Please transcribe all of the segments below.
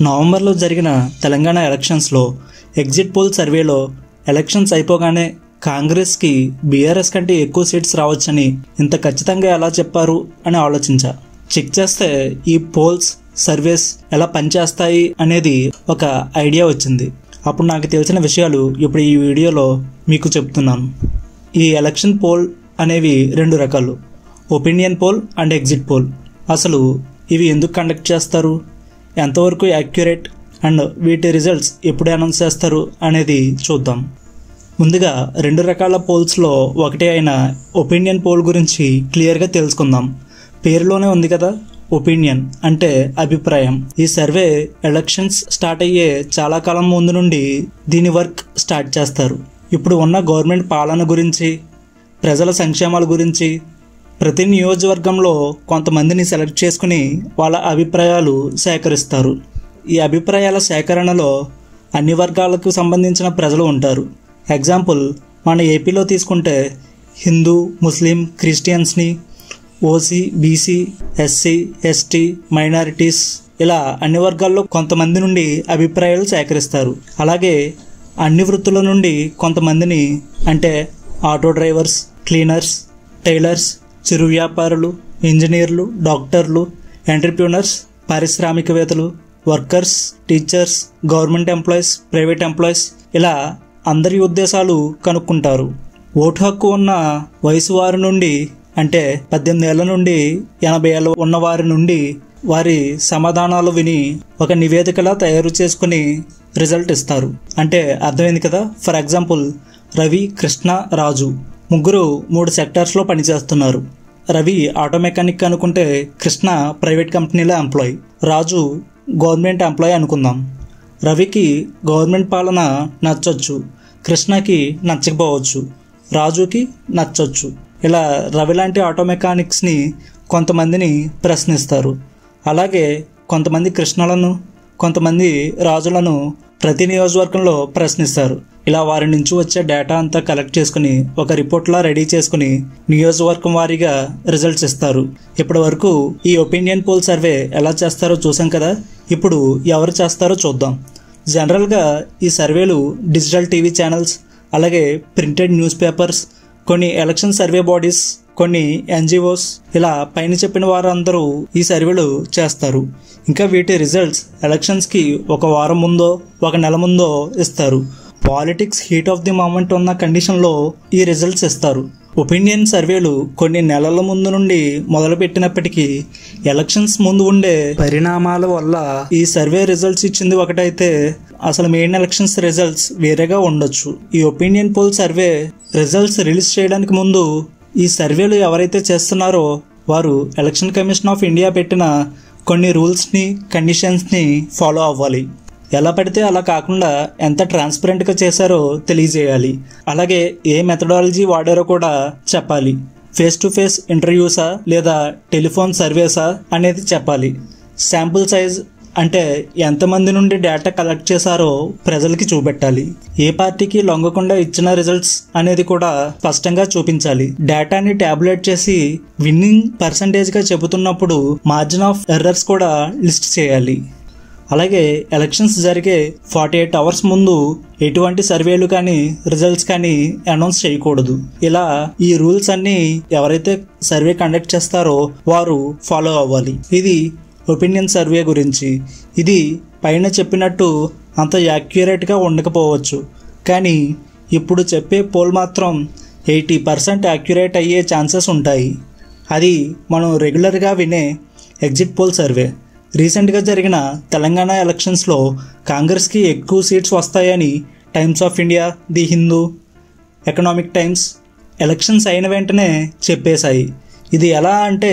నవంబర్లో జరిగిన తెలంగాణ ఎలక్షన్స్లో ఎగ్జిట్ పోల్ సర్వేలో ఎలక్షన్స్ అయిపోగానే కాంగ్రెస్కి బీఆర్ఎస్ కంటే ఎక్కువ సీట్స్ రావచ్చని ఇంత ఖచ్చితంగా ఎలా చెప్పారు అని ఆలోచించా. చెక్ చేస్తే ఈ పోల్స్ సర్వేస్ ఎలా పనిచేస్తాయి అనేది ఒక ఐడియా వచ్చింది. అప్పుడు నాకు తెలిసిన విషయాలు ఇప్పుడు ఈ వీడియోలో మీకు చెప్తున్నాను. ఈ ఎలక్షన్ పోల్ అనేవి 2 రకాలు, opinion poll and exit poll. అసలు ఇవి ఎందుకు కండక్ట్ చేస్తారు, ఎంతవరకు యాక్యురేట్ అండ్ వీటి రిజల్ట్స్ ఎప్పుడు అనౌన్స్ చేస్తారు అనేది చూద్దాం. ముందుగా 2 రకాల పోల్స్లో ఒకటే అయిన ఒపీనియన్ పోల్ గురించి క్లియర్గా తెలుసుకుందాం. పేరులోనే ఉంది కదా, ఒపీనియన్ అంటే అభిప్రాయం. ఈ సర్వే ఎలక్షన్స్ స్టార్ట్ అయ్యే చాలా కాలం ముందు నుండి దీని వర్క్ స్టార్ట్ చేస్తారు. ఇప్పుడు ఉన్న గవర్నమెంట్ పాలన గురించి, ప్రజల సంక్షేమాల గురించి ప్రతి నియోజకవర్గంలో కొంతమందిని సెలెక్ట్ చేసుకుని వాళ్ళ అభిప్రాయాలు సేకరిస్తారు. ఈ అభిప్రాయాల సేకరణలో అన్ని వర్గాలకు సంబంధించిన ప్రజలు ఉంటారు. ఎగ్జాంపుల్, మన ఏపీలో తీసుకుంటే హిందూ, ముస్లిం, క్రిస్టియన్స్ని, OC, BC, SC, ST, minorities ఇలా అన్ని వర్గాల్లో కొంతమంది నుండి అభిప్రాయాలు సేకరిస్తారు. అలాగే అన్ని వృత్తుల నుండి కొంతమందిని, అంటే ఆటో డ్రైవర్స్, క్లీనర్స్, టైలర్స్, చిరు వ్యాపారులు, ఇంజనీర్లు, డాక్టర్లు, ఎంటర్ప్రీనర్స్, పారిశ్రామికవేత్తలు, workers, teachers, government employees, private employees ఇలా అందరి ఉద్దేశాలు కనుక్కుంటారు. ఓటు హక్కు ఉన్న వయసు వారి నుండి, అంటే 18 ఏళ్ల నుండి 80 ఏళ్ళ ఉన్న వారి నుండి వారి సమాధానాలు విని ఒక నివేదికలా తయారు చేసుకుని రిజల్ట్ ఇస్తారు. అంటే అర్థమైంది కదా. ఫర్ ఎగ్జాంపుల్, రవి, కృష్ణ, రాజు ముగ్గురు 3 సెక్టార్స్లో పనిచేస్తున్నారు. రవి ఆటో మెకానిక్ అనుకుంటే కృష్ణ ప్రైవేట్ కంపెనీలో ఎంప్లాయ్, రాజు గవర్నమెంట్ ఎంప్లాయ్ అనుకుందాం. రవికి గవర్నమెంట్ పాలన నచ్చొచ్చు, కృష్ణకి నచ్చకపోవచ్చు, రాజుకి నచ్చొచ్చు. ఇలా రవి లాంటి ఆటో మెకానిక్స్ని కొంతమందిని ప్రశ్నిస్తారు. అలాగే కొంతమంది కృష్ణలను, కొంతమంది రాజులను ప్రతి నియోజకవర్గంలో ప్రశ్నిస్తారు. ఇలా వారి నుంచి వచ్చే డేటా అంతా కలెక్ట్ చేసుకుని ఒక రిపోర్ట్లా రెడీ చేసుకుని నియోజకవర్గం వారీగా రిజల్ట్స్ ఇస్తారు. ఇప్పటి వరకు ఈ ఒపీనియన్ పోల్ సర్వే ఎలా చేస్తారో చూసాం కదా. ఇప్పుడు ఎవరు చేస్తారో చూద్దాం. జనరల్గా ఈ సర్వేలు డిజిటల్ టీవీ ఛానల్స్, అలాగే ప్రింటెడ్ న్యూస్ పేపర్స్, కొన్ని ఎలక్షన్ సర్వే బాడీస్, కొన్ని ఎన్జిఓస్ ఇలా పైన చెప్పిన వారందరూ ఈ సర్వేలు చేస్తారు. ఇంకా వీటి రిజల్ట్స్ ఎలక్షన్స్కి ఒక వారం ముందో, ఒక నెల ముందో ఇస్తారు. Politics heat of the moment ఉన్న కండిషన్లో ఈ రిజల్ట్స్ ఇస్తారు. ఒపీనియన్ సర్వేలు కొన్ని నెలల ముందు నుండి మొదలుపెట్టినప్పటికీ ఎలక్షన్స్ ముందు ఉండే పరిణామాల వల్ల ఈ సర్వే రిజల్ట్స్ ఇచ్చింది ఒకటైతే అసలు మెయిన్ ఎలక్షన్స్ రిజల్ట్స్ వేరేగా ఉండొచ్చు. ఈ opinion poll survey results release చేయడానికి ముందు ఈ సర్వేలు ఎవరైతే చేస్తున్నారో వారు ఎలక్షన్ కమిషన్ ఆఫ్ ఇండియా పెట్టిన కొన్ని రూల్స్ని, కండిషన్స్ని ఫాలో అవ్వాలి. ఎలా పడితే అలా కాకుండా ఎంత ట్రాన్స్పరెంట్గా చేశారో తెలియజేయాలి. అలాగే ఏ మెథడాలజీ వాడారో కూడా చెప్పాలి. ఫేస్ టు ఫేస్ ఇంటర్వ్యూసా లేదా టెలిఫోన్ సర్వేసా అనేది చెప్పాలి. శాంపుల్ సైజ్ అంటే ఎంతమంది నుండి డేటా కలెక్ట్ చేశారో ప్రజలకి చూపెట్టాలి. ఏ పార్టీకి లొంగకుండా ఇచ్చిన రిజల్ట్స్ అనేది కూడా స్పష్టంగా చూపించాలి. డేటాని ట్యాబులేట్ చేసి విన్నింగ్ పర్సంటేజ్గా చెబుతున్నప్పుడు మార్జిన్ ఆఫ్ ఎర్రర్స్ కూడా లిస్ట్ చేయాలి. అలాగే ఎలక్షన్స్ జరిగే 48 అవర్స్ ముందు ఎటువంటి సర్వేలు కానీ రిజల్ట్స్ కానీ అనౌన్స్ చేయకూడదు. ఇలా ఈ రూల్స్ అన్ని ఎవరైతే సర్వే కండక్ట్ చేస్తారో వారు ఫాలో అవ్వాలి. ఇది ఒపీనియన్ సర్వే గురించి. ఇది పైన చెప్పినట్టు అంత యాక్యురేట్గా ఉండకపోవచ్చు, కానీ ఇప్పుడు చెప్పే పోల్ మాత్రం 80% యాక్యురేట్ అయ్యే ఛాన్సెస్ ఉంటాయి. అది మనం రెగ్యులర్గా వినే ఎగ్జిట్ పోల్ సర్వే. రీసెంట్గా జరిగిన తెలంగాణ ఎలక్షన్స్లో కాంగ్రెస్కి ఎక్కువ సీట్స్ వస్తాయని times of India, the Hindu, economic times elections అయిన వెంటనే చెప్పేశాయి. ఇది ఎలా అంటే,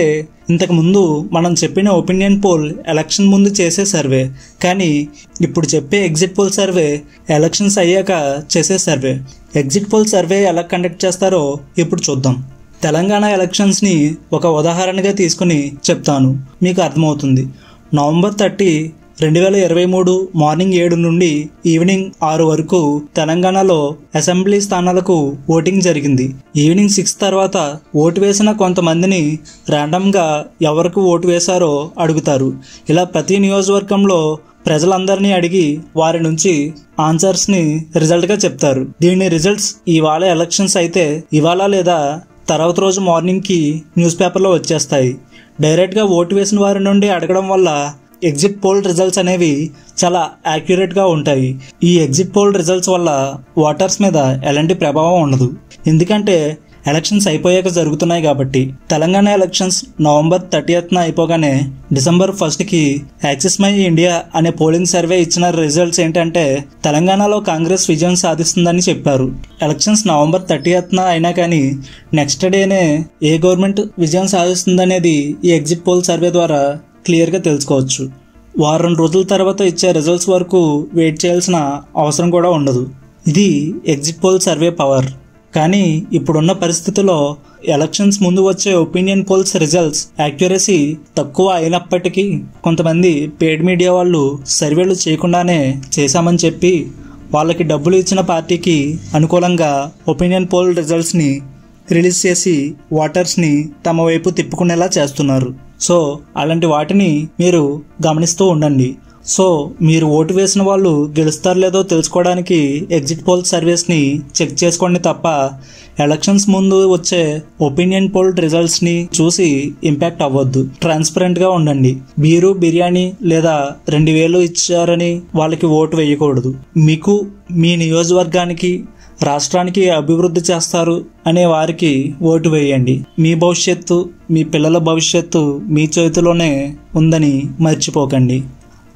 ఇంతకుముందు మనం చెప్పిన ఒపీనియన్ పోల్ ఎలక్షన్ ముందు చేసే సర్వే, కానీ ఇప్పుడు చెప్పే ఎగ్జిట్ పోల్ సర్వే ఎలక్షన్స్ అయ్యాక చేసే సర్వే. ఎగ్జిట్ పోల్ సర్వే ఎలా కండక్ట్ చేస్తారో ఇప్పుడు చూద్దాం. తెలంగాణ ఎలక్షన్స్ని ఒక ఉదాహరణగా తీసుకుని చెప్తాను, మీకు అర్థమవుతుంది. నవంబర్ 30, 2023 మార్నింగ్ 7 నుండి ఈవినింగ్ 6 వరకు తెలంగాణలో అసెంబ్లీ స్థానాలకు ఓటింగ్ జరిగింది. ఈవినింగ్ 6 తర్వాత ఓటు వేసిన కొంతమందిని ర్యాండమ్గా ఎవరికి ఓటు వేశారో అడుగుతారు. ఇలా ప్రతి నియోజకవర్గంలో ప్రజలందరినీ అడిగి వారి నుంచి ఆన్సర్స్ని రిజల్ట్గా చెప్తారు. దీని రిజల్ట్స్ ఇవాళ ఎలక్షన్స్ అయితే ఇవాళ లేదా తర్వాత రోజు మార్నింగ్కి న్యూస్ పేపర్లో వచ్చేస్తాయి. డైరెక్ట్గా ఓటు వేసిన వారి నుండి అడగడం వల్ల ఎగ్జిట్ పోల్ రిజల్ట్స్ అనేవి చాలా యాక్యురేట్గా ఉంటాయి. ఈ ఎగ్జిట్ పోల్ రిజల్ట్స్ వల్ల ఓటర్స్ మీద ఎలాంటి ప్రభావం ఉండదు, ఎందుకంటే ఎలక్షన్స్ అయిపోయాక జరుగుతున్నాయి కాబట్టి. తెలంగాణ ఎలక్షన్స్ నవంబర్ 30న అయిపోగానే డిసెంబర్ 1కి యాక్సిస్ మై ఇండియా అనే పోలింగ్ సర్వే ఇచ్చిన రిజల్ట్స్ ఏంటంటే తెలంగాణలో కాంగ్రెస్ విజయం సాధిస్తుందని చెప్పారు. ఎలక్షన్స్ నవంబర్ 30న అయినా కానీ నెక్స్ట్ డేనే ఏ గవర్నమెంట్ విజయం సాధిస్తుందనేది ఈ ఎగ్జిట్ పోల్ సర్వే ద్వారా క్లియర్గా తెలుసుకోవచ్చు. వారం రోజుల తర్వాత ఇచ్చే రిజల్ట్స్ వరకు వెయిట్ చేయాల్సిన అవసరం కూడా ఉండదు. ఇది ఎగ్జిట్ పోల్ సర్వే పవర్. కానీ ఇప్పుడున్న పరిస్థితుల్లో ఎలక్షన్స్ ముందు వచ్చే ఒపీనియన్ పోల్స్ రిజల్ట్స్ యాక్యురసీ తక్కువ అయినప్పటికీ కొంతమంది పెయిడ్ మీడియా వాళ్ళు సర్వేలు చేయకుండానే చేశామని చెప్పి వాళ్ళకి డబ్బులు ఇచ్చిన పార్టీకి అనుకూలంగా ఒపీనియన్ పోల్ రిజల్ట్స్ని రిలీజ్ చేసి ఓటర్స్ని తమ వైపు తిప్పుకునేలా చేస్తున్నారు. సో అలాంటి వాటిని మీరు గమనిస్తూ ఉండండి. సో మీరు ఓటు వేసిన వాళ్ళు గెలుస్తారో లేదో తెలుసుకోవడానికి ఎగ్జిట్ పోల్ సర్వేస్ని చెక్ చేసుకోండి తప్ప ఎలక్షన్స్ ముందు వచ్చే ఒపీనియన్ పోల్ రిజల్ట్స్ని చూసి ఇంపాక్ట్ అవ్వద్దు. ట్రాన్స్పరెంట్గా ఉండండి. బీరు బిర్యానీ లేదా 2000 ఇచ్చారని వాళ్ళకి ఓటు వేయకూడదు. మీకు మీ నియోజకవర్గానికి రాష్ట్రానికి అభివృద్ధి చేస్తారు అనే వారికి ఓటు వేయండి. మీ భవిష్యత్తు మీ పిల్లల భవిష్యత్తు మీ చేతిలోనే ఉందని మర్చిపోకండి.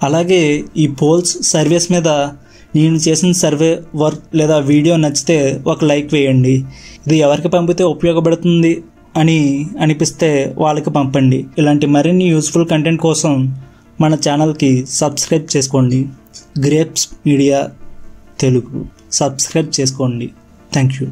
అలాగే ఈ పోల్స్ సర్వేస్ మీద నేను చేసిన సర్వే వర్క్ లేదా వీడియో నచ్చితే ఒక లైక్ వేయండి. ఇది ఎవరికి పంపితే ఉపయోగపడుతుంది అని అనిపిస్తే వాళ్ళకి పంపండి. ఇలాంటి మరిన్ని యూస్ఫుల్ కంటెంట్ కోసం మన ఛానల్కి సబ్స్క్రైబ్ చేసుకోండి. గ్రేప్స్ మీడియా తెలుగు సబ్స్క్రైబ్ చేసుకోండి. Thank you.